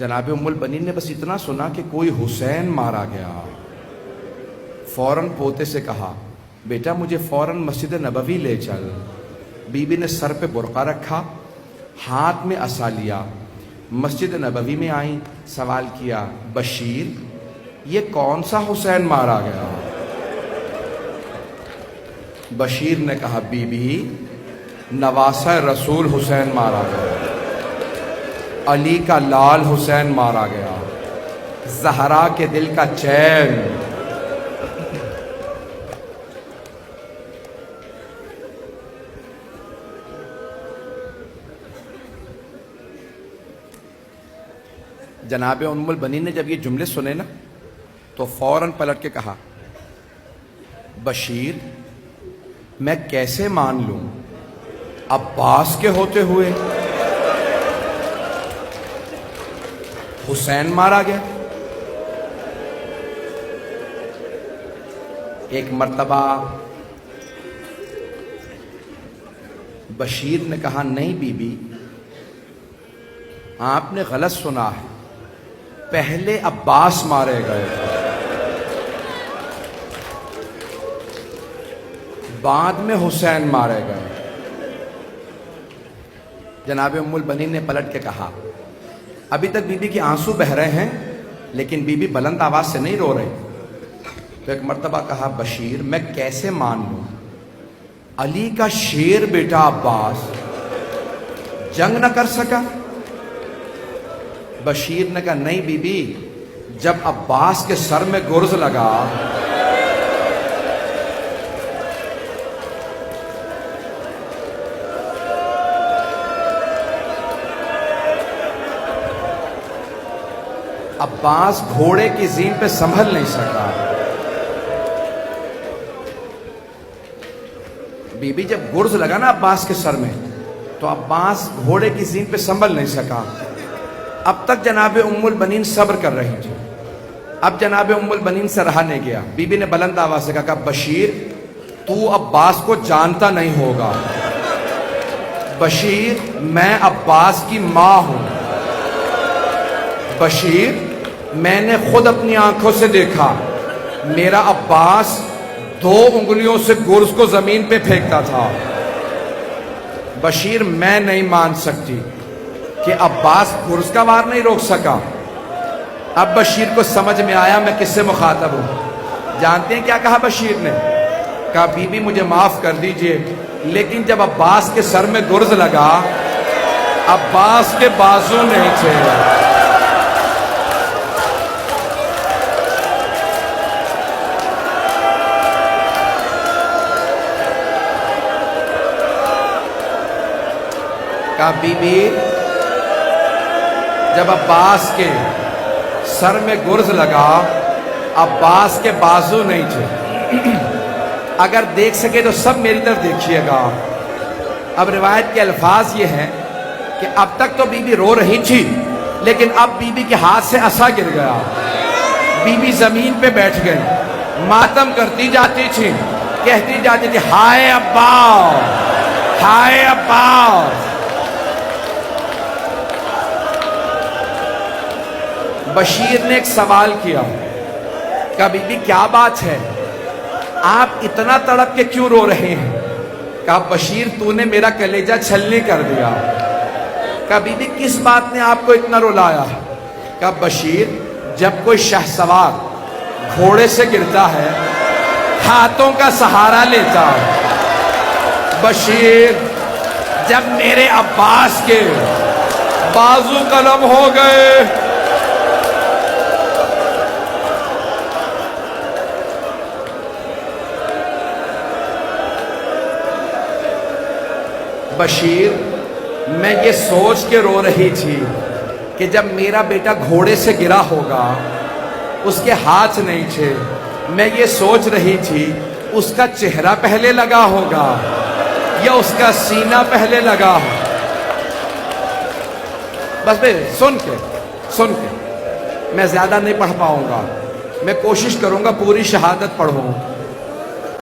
جناب ام البنین نے بس اتنا سنا کہ کوئی حسین مارا گیا، فوراً پوتے سے کہا بیٹا مجھے فوراً مسجد نبوی لے چل۔ بی بی نے سر پہ برقع رکھا، ہاتھ میں عصا لیا، مسجد نبوی میں آئیں، سوال کیا بشیر یہ کون سا حسین مارا گیا؟ بشیر نے کہا بی بی نواسہ رسول حسین مارا گیا، علی کا لال حسین مارا گیا، زہرا کے دل کا چین۔ جناب ام البنین نے جب یہ جملے سنے نا تو فوراً پلٹ کے کہا بشیر میں کیسے مان لوں عباس کے ہوتے ہوئے حسین مارا گیا؟ ایک مرتبہ بشیر نے کہا نہیں بی بی آپ نے غلط سنا ہے، پہلے عباس مارے گئے بعد میں حسین مارے گئے۔ جناب ام البنین نے پلٹ کے کہا ابھی تک بی بی کے آنسو بہ رہے ہیں لیکن بی بی بلند آواز سے نہیں رو رہی، تو ایک مرتبہ کہا بشیر میں کیسے مان لوں علی کا شیر بیٹا عباس جنگ نہ کر سکا؟ بشیر نے کہا نہیں بی بی جب عباس کے سر میں گرز لگا عباس گھوڑے کی زین پہ سنبھل نہیں سکا۔ بی بی جب گرز لگا نا عباس کے سر میں تو عباس گھوڑے کی زین پہ سنبھل نہیں سکا۔ اب تک جناب ام البنین صبر کر رہی تھی، اب جناب ام البنین سے رہا نہیں گیا، بی بی نے بلند آواز سے کہا بشیر تو عباس کو جانتا نہیں ہوگا، بشیر میں عباس کی ماں ہوں، بشیر میں نے خود اپنی آنکھوں سے دیکھا میرا عباس 2 انگلیوں سے گرز کو زمین پہ پھینکتا تھا، بشیر میں نہیں مان سکتی کہ عباس گرز کا وار نہیں روک سکا۔ اب بشیر کو سمجھ میں آیا میں کس سے مخاطب ہوں، جانتے ہیں کیا کہا بشیر نے؟ کہا بی بی مجھے معاف کر دیجئے لیکن جب عباس کے سر میں گرز لگا عباس کے بازو نہیں تھے۔ کہا بی بی جب عباس کے سر میں گرز لگا عباس کے بازو نہیں تھے، اگر دیکھ سکے تو سب میری طرف دیکھیے گا۔ اب روایت کے الفاظ یہ ہیں کہ اب تک تو بی بی رو رہی تھی لیکن اب بی بی کے ہاتھ سے عصا گر گیا، بی بی زمین پہ بیٹھ گئی، ماتم کرتی جاتی تھی، کہتی جاتی تھی ہائے عباس ہائے عباس۔ بشیر نے ایک سوال کیا کہا بی بی کیا بات ہے آپ اتنا تڑپ کے کیوں رو رہے ہیں؟ کہا بشیر تو نے میرا کلیجہ چھلنی کر دیا۔ کہا بی بی کس بات نے آپ کو اتنا رلایا؟ کہا بشیر جب کوئی شہسوار گھوڑے سے گرتا ہے ہاتھوں کا سہارا لیتا ہے، بشیر جب میرے عباس کے بازو قلم ہو گئے بشیر میں یہ سوچ کے رو رہی تھی کہ جب میرا بیٹا گھوڑے سے گرا ہوگا اس کے ہاتھ نہیں تھے، میں یہ سوچ رہی تھی اس کا چہرہ پہلے لگا ہوگا یا اس کا سینہ پہلے لگا ہو۔ بس سن کے میں زیادہ نہیں پڑھ پاؤں گا، میں کوشش کروں گا پوری شہادت پڑھوں۔